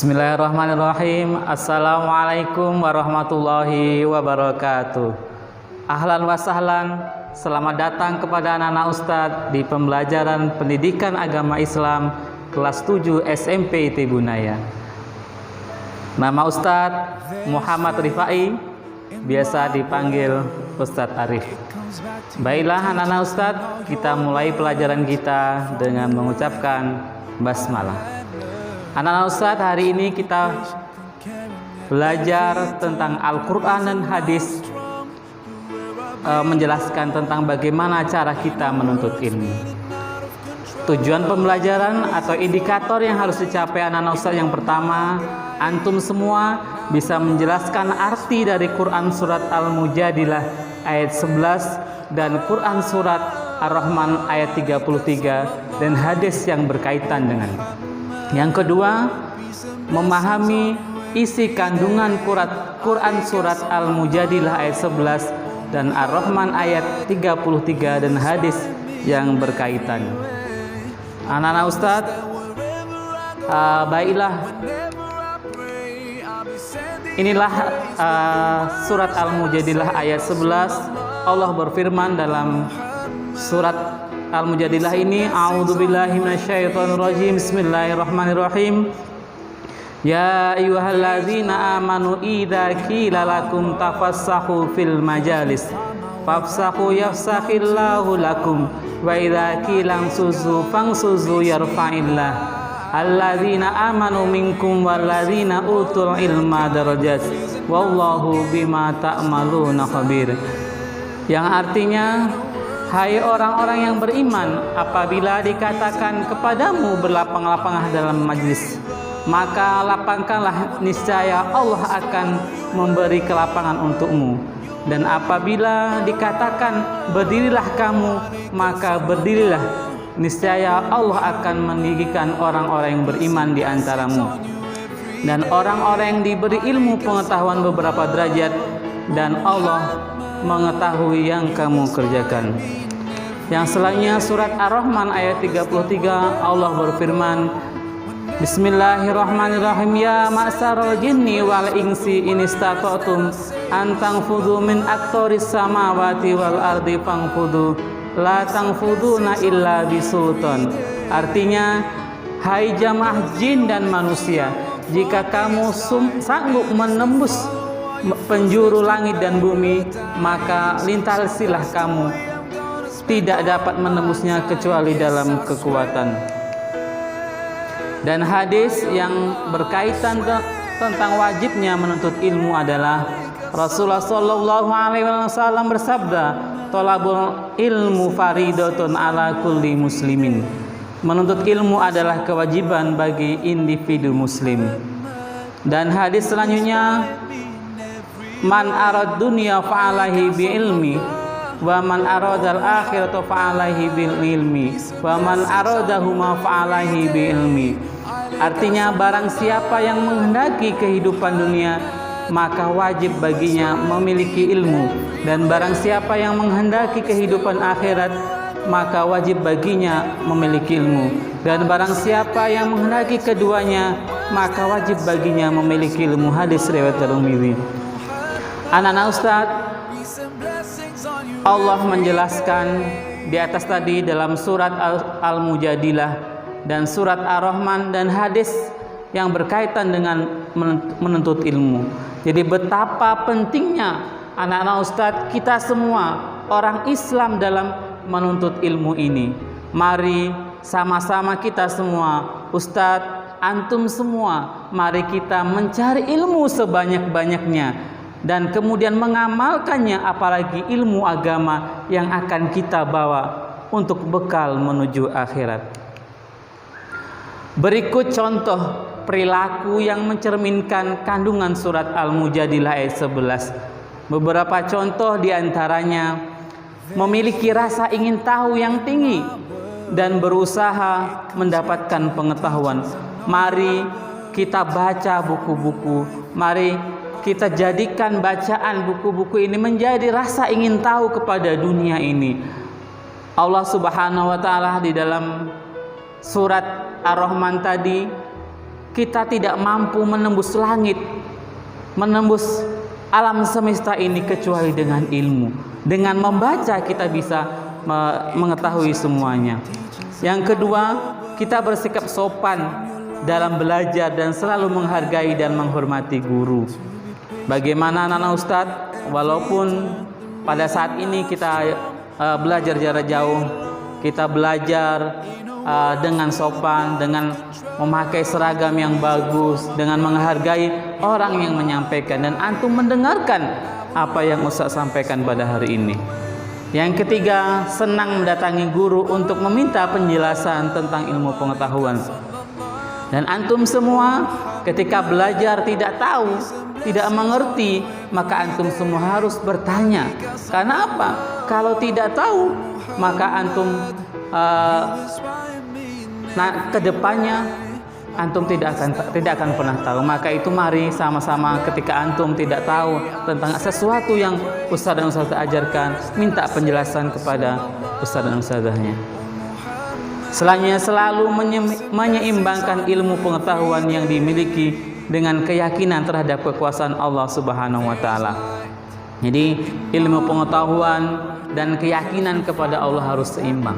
Bismillahirrahmanirrahim. Assalamualaikum warahmatullahi wabarakatuh. Ahlan wa sahlan. Selamat datang kepada anak-anak Ustadz di pembelajaran pendidikan agama Islam kelas 7 SMP ITB Bunaya. Nama Ustadz Muhammad Rifai, biasa dipanggil Ustadz Arif. Baiklah anak-anak Ustadz, kita mulai pelajaran kita dengan mengucapkan basmalah. Anak-anak Ustadz, hari ini kita belajar tentang Al-Quran dan hadis, menjelaskan tentang bagaimana cara kita menuntut ilmu. Tujuan pembelajaran atau indikator yang harus dicapai anak-anak Ustadz yang pertama, antum semua bisa menjelaskan arti dari Quran surat Al-Mujadilah ayat 11 dan Quran surat Ar-Rahman ayat 33 dan hadis yang berkaitan dengannya. Yang kedua, memahami isi kandungan Quran surat Al-Mujadilah ayat 11 dan Ar-Rahman ayat 33 dan hadis yang berkaitan. Anak-anak Ustadz, baiklah, inilah surat Al-Mujadilah ayat 11. Allah berfirman dalam surat Al-Mujadilah ini, a'udzubillahi minasyaitonirrajim, bismillahirrahmanirrahim. Ya ayyuhalladzina amanu idza qila lakum tafassahu fil majalis fafsahu yafsahillahu lakum wa idza qila ansuzu fangsuzu yarfa'illah alladzina amanu minkum walladzina utul ilma darajat wallahu bima ta'maluna khabir. Yang artinya, hai orang-orang yang beriman, apabila dikatakan kepadamu berlapang-lapanglah dalam majlis, maka lapangkanlah, niscaya Allah akan memberi kelapangan untukmu. Dan apabila dikatakan berdirilah kamu, maka berdirilah, niscaya Allah akan meninggikan orang-orang yang beriman di antaramu. Dan orang-orang yang diberi ilmu pengetahuan beberapa derajat, dan Allah mengetahui yang kamu kerjakan. Yang selanjutnya surat Ar-Rahman ayat 33, Allah berfirman, Bismillahirrahmanirrahim. Ya ma'saral jinni wal insi in istata'tum an tanfudhu min aqtaris samawati wal ardi fanfudhu la tanfuduna illa bisultan. Artinya, hai jamaah jin dan manusia, jika kamu sanggup menembus penjuru langit dan bumi, maka lintasilah kamu, tidak dapat menembusnya kecuali dalam kekuatan. Dan hadis yang berkaitan tentang wajibnya menuntut ilmu adalah Rasulullah Shallallahu Alaihi Wasallam bersabda, "Thalabul ilmu faridatun ala kulli muslimin." Menuntut ilmu adalah kewajiban bagi individu muslim. Dan hadis selanjutnya, man arad dunya fa'alaihi bi ilmi wa man aradal akhirata fa'alaihi bil ilmi wa man aradahuma fa'alaihi bi ilmi. Artinya, barang siapa yang menghendaki kehidupan dunia, maka wajib baginya memiliki ilmu, dan barang siapa yang menghendaki kehidupan akhirat, maka wajib baginya memiliki ilmu, dan barang siapa yang menghendaki keduanya, maka wajib baginya memiliki ilmu. Hadis riwayat Tirmidzi. Anak-anak Ustadz, Allah menjelaskan di atas tadi dalam surat Al-Mujadilah dan surat Ar-Rahman dan hadis yang berkaitan dengan menuntut ilmu. Jadi betapa pentingnya anak-anak Ustadz, kita semua orang Islam dalam menuntut ilmu ini. Mari sama-sama kita semua, Ustadz, antum semua, mari kita mencari ilmu sebanyak-banyaknya dan kemudian mengamalkannya, apalagi ilmu agama yang akan kita bawa untuk bekal menuju akhirat. Berikut contoh perilaku yang mencerminkan kandungan surat Al-Mujadilah ayat 11. Beberapa contoh diantaranya, memiliki rasa ingin tahu yang tinggi dan berusaha mendapatkan pengetahuan. Mari kita baca buku-buku, mari kita jadikan bacaan buku-buku ini menjadi rasa ingin tahu kepada dunia ini. Allah Subhanahu wa taala di dalam surat Ar-Rahman tadi kita tidak mampu menembus langit, menembus alam semesta ini kecuali dengan ilmu. Dengan membaca kita bisa mengetahui semuanya. Yang kedua, kita bersikap sopan dalam belajar dan selalu menghargai dan menghormati guru. Bagaimana anak-anak Ustadz, walaupun pada saat ini kita belajar jarak jauh, kita belajar dengan sopan, dengan memakai seragam yang bagus, dengan menghargai orang yang menyampaikan, dan antum mendengarkan apa yang Ustadz sampaikan pada hari ini. Yang ketiga, senang mendatangi guru untuk meminta penjelasan tentang ilmu pengetahuan. Dan antum semua ketika belajar tidak tahu, tidak mengerti, maka antum semua harus bertanya. Karena apa? Kalau tidak tahu, maka antum kedepannya antum tidak akan pernah tahu. Maka itu mari sama-sama ketika antum tidak tahu tentang sesuatu yang ustaz dan ustazah ajarkan, minta penjelasan kepada ustaz dan ustazahnya. Selanjutnya, selalu menyeimbangkan ilmu pengetahuan yang dimiliki dengan keyakinan terhadap kekuasaan Allah Subhanahu wa taala. Jadi ilmu pengetahuan dan keyakinan kepada Allah harus seimbang.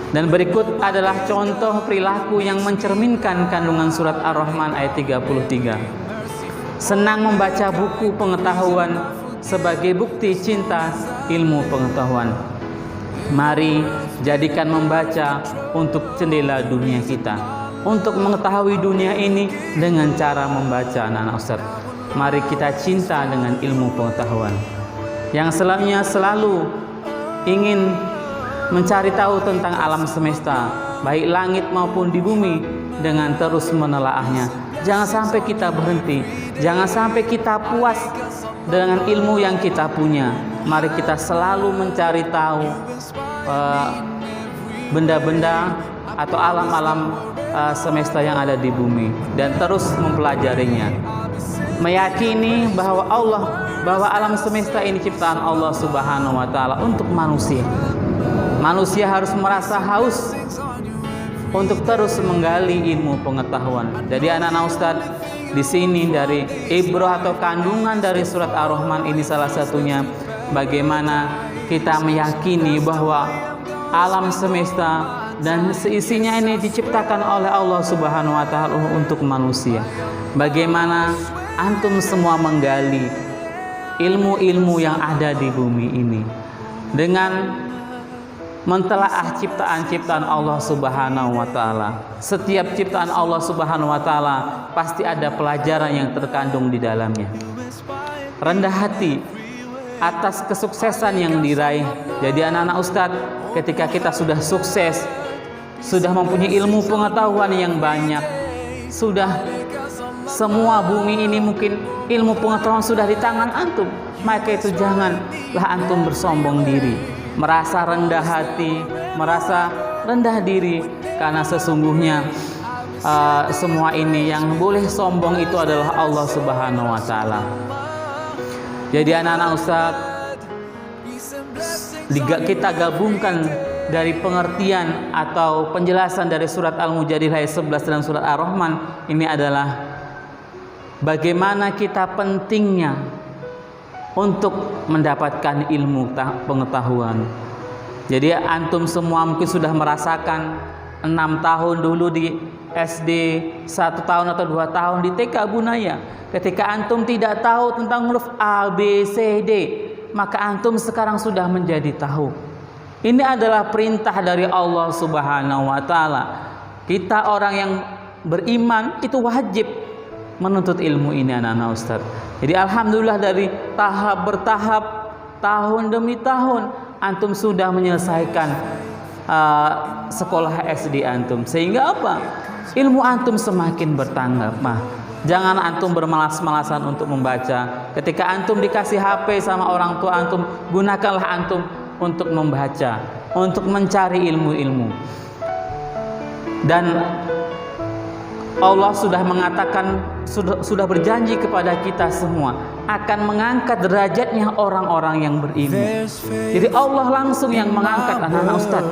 Dan berikut adalah contoh perilaku yang mencerminkan kandungan surat Ar-Rahman ayat 33. Senang membaca buku pengetahuan sebagai bukti cinta ilmu pengetahuan. Mari jadikan membaca untuk jendela dunia kita, untuk mengetahui dunia ini dengan cara membaca, anak-anak Ustaz. Mari kita cinta dengan ilmu pengetahuan. Yang selanjutnya, selalu ingin mencari tahu tentang alam semesta, baik langit maupun di bumi, dengan terus menelaahnya. Jangan sampai kita berhenti, jangan sampai kita puas dengan ilmu yang kita punya. Mari kita selalu mencari tahu benda-benda atau alam-alam semesta yang ada di bumi dan terus mempelajarinya. Meyakini bahwa alam semesta ini ciptaan Allah Subhanahu wa taala untuk manusia. Manusia harus merasa haus untuk terus menggali ilmu pengetahuan. Jadi anak-anak Ustadz, di sini dari ibrah atau kandungan dari surat Ar-Rahman ini salah satunya bagaimana kita meyakini bahwa alam semesta dan seisinya ini diciptakan oleh Allah Subhanahu wa taala untuk manusia. Bagaimana antum semua menggali ilmu-ilmu yang ada di bumi ini dengan mentelaah ciptaan-ciptaan Allah Subhanahu wa taala. Setiap ciptaan Allah Subhanahu wa taala pasti ada pelajaran yang terkandung di dalamnya. Rendah hati atas kesuksesan yang diraih. Jadi anak-anak Ustadz, ketika kita sudah sukses, sudah mempunyai ilmu pengetahuan yang banyak, sudah semua bumi ini mungkin ilmu pengetahuan sudah di tangan antum, maka itu janganlah antum bersombong diri, merasa rendah hati, merasa rendah diri, karena sesungguhnya semua ini yang boleh sombong itu adalah Allah Subhanahu wa taala. Jadi anak-anak Ustadz, kita gabungkan dari pengertian atau penjelasan dari surat Al-Mujadilah ayat 11 dan surat Ar-Rahman ini adalah bagaimana kita pentingnya untuk mendapatkan ilmu pengetahuan. Jadi antum semua mungkin sudah merasakan 6 tahun dulu di SD, 1 tahun atau 2 tahun di TK Bunaya. Ketika antum tidak tahu tentang huruf A, B, C, D, maka antum sekarang sudah menjadi tahu. Ini adalah perintah dari Allah Subhanahu wa taala. Kita orang yang beriman itu wajib menuntut ilmu ini, anak-anak Ustaz. Jadi alhamdulillah dari tahap bertahap, tahun demi tahun antum sudah menyelesaikan sekolah SD antum. Sehingga apa? Ilmu antum semakin bertambah. Jangan antum bermalas-malasan untuk membaca. Ketika antum dikasih HP sama orang tua antum, gunakanlah antum untuk membaca, untuk mencari ilmu-ilmu. Dan Allah sudah mengatakan, sudah berjanji kepada kita semua akan mengangkat derajatnya orang-orang yang berilmu. Jadi Allah langsung yang mengangkat anak-anak Ustaz.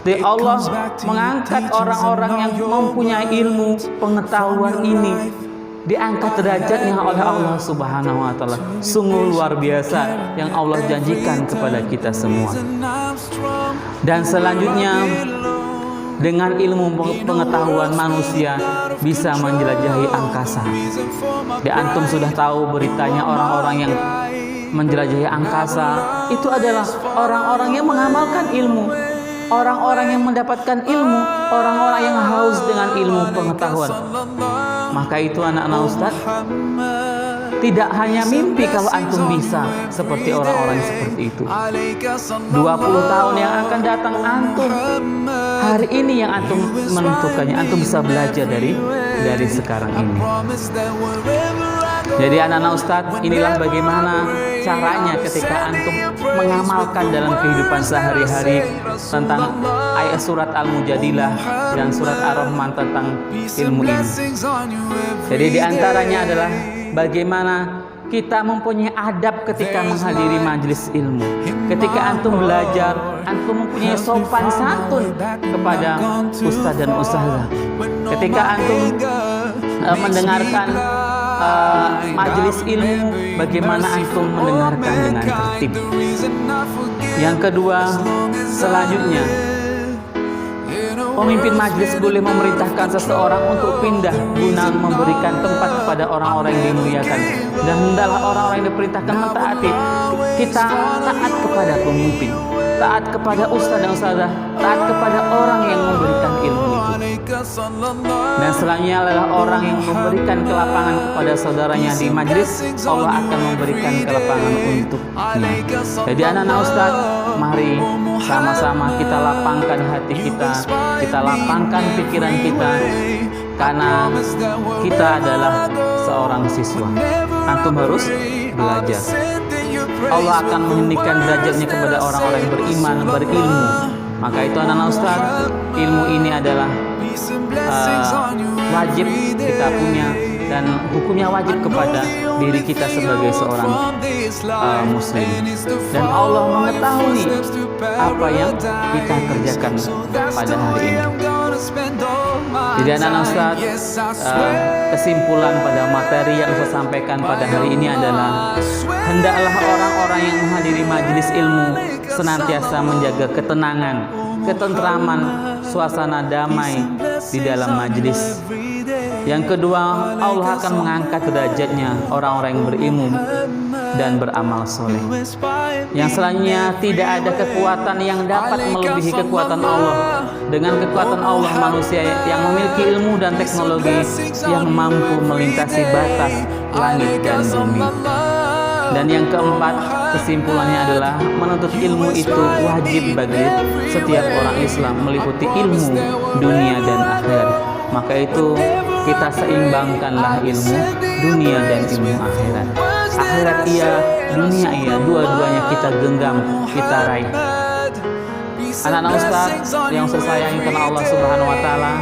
Di Allah mengangkat orang-orang yang mempunyai ilmu pengetahuan ini, diangkat derajatnya oleh Allah Subhanahu wa taala. Sungguh luar biasa yang Allah janjikan kepada kita semua. Dan selanjutnya, dengan ilmu pengetahuan manusia bisa menjelajahi angkasa. Di antum sudah tahu beritanya orang-orang yang menjelajahi angkasa itu adalah orang-orang yang mengamalkan ilmu, orang-orang yang mendapatkan ilmu, orang-orang yang haus dengan ilmu pengetahuan. Maka itu anak-anak Ustaz, tidak hanya mimpi kalau antum bisa seperti orang-orang seperti itu. 20 tahun yang akan datang antum, hari ini yang antum menentukannya. Antum bisa belajar dari sekarang ini. Jadi anak-anak Ustadz, inilah bagaimana caranya ketika antum mengamalkan dalam kehidupan sehari-hari tentang ayat surat Al-Mujadilah dan surat Ar-Rahman tentang ilmu ini. Jadi diantaranya adalah bagaimana kita mempunyai adab ketika menghadiri majelis ilmu. Ketika antum belajar, antum mempunyai sopan santun kepada ustaz dan ustazah. Ketika antum mendengarkan majelis ilmu, bagaimana antum mendengarkan dengan tertib. Yang kedua, selanjutnya, pemimpin majelis boleh memerintahkan seseorang untuk pindah guna memberikan tempat kepada orang-orang yang dimuliakan. Dan hendaklah orang-orang yang diperintahkan mentaati. Kita taat kepada pemimpin, taat kepada ustaz dan ustazah, taat kepada orang yang memberikan ilmu itu. Dan selanjutnya adalah orang yang memberikan kelapangan kepada saudaranya di majelis, Allah akan memberikan kelapangan untuknya. Jadi anak-anak ustaz, mari sama-sama kita lapangkan hati kita lapangkan pikiran kita, karena kita adalah seorang siswa. Antum harus belajar. Allah akan meninggikan derajatnya kepada orang-orang yang beriman, berilmu. Maka itu anak-anak ustaz, ilmu ini adalah wajib kita punya, dan hukumnya wajib kepada diri kita sebagai seorang muslim. Dan Allah mengetahui apa yang kita kerjakan pada hari ini. Jadi anak-anak Ustaz, kesimpulan pada materi yang saya sampaikan pada hari ini adalah hendaklah orang-orang yang menghadiri majelis ilmu senantiasa menjaga ketenangan, ketentraman, suasana damai di dalam majelis. Yang kedua, Allah akan mengangkat derajatnya orang-orang yang berilmu dan beramal soleh. Yang selanjutnya, tidak ada kekuatan yang dapat melebihi kekuatan Allah. Dengan kekuatan Allah, manusia yang memiliki ilmu dan teknologi yang mampu melintasi batas langit dan bumi. Dan yang keempat, kesimpulannya adalah menuntut ilmu itu wajib bagi setiap orang Islam, meliputi ilmu dunia dan akhirat. Maka itu kita seimbangkanlah ilmu dunia dan ilmu akhirat. Akhirat iya, dunia iya, dua-duanya kita genggam, kita raih. Anak-anak Ustaz yang saya sayangi karena Allah Subhanahu wa taala,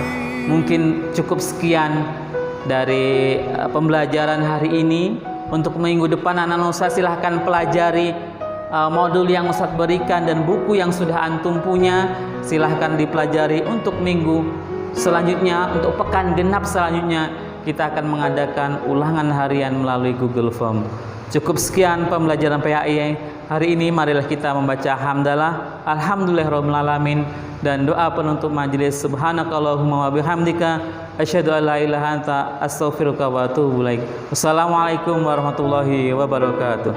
mungkin cukup sekian dari pembelajaran hari ini. Untuk minggu depan anak-anak Ustaz silahkan pelajari modul yang Ustaz berikan dan buku yang sudah antum punya, silahkan dipelajari. Untuk minggu selanjutnya, untuk pekan genap selanjutnya, kita akan mengadakan ulangan harian melalui Google Form. Cukup sekian pembelajaran PAI hari ini. Marilah kita membaca hamdalah, alhamdulillahirabbil alamin, dan doa penutup majelis. Subhanakallahumma wa bihamdika asyhadu an la ilaha anta astaghfiruka wa atubu ilaik. Wassalamualaikum warahmatullahi wabarakatuh.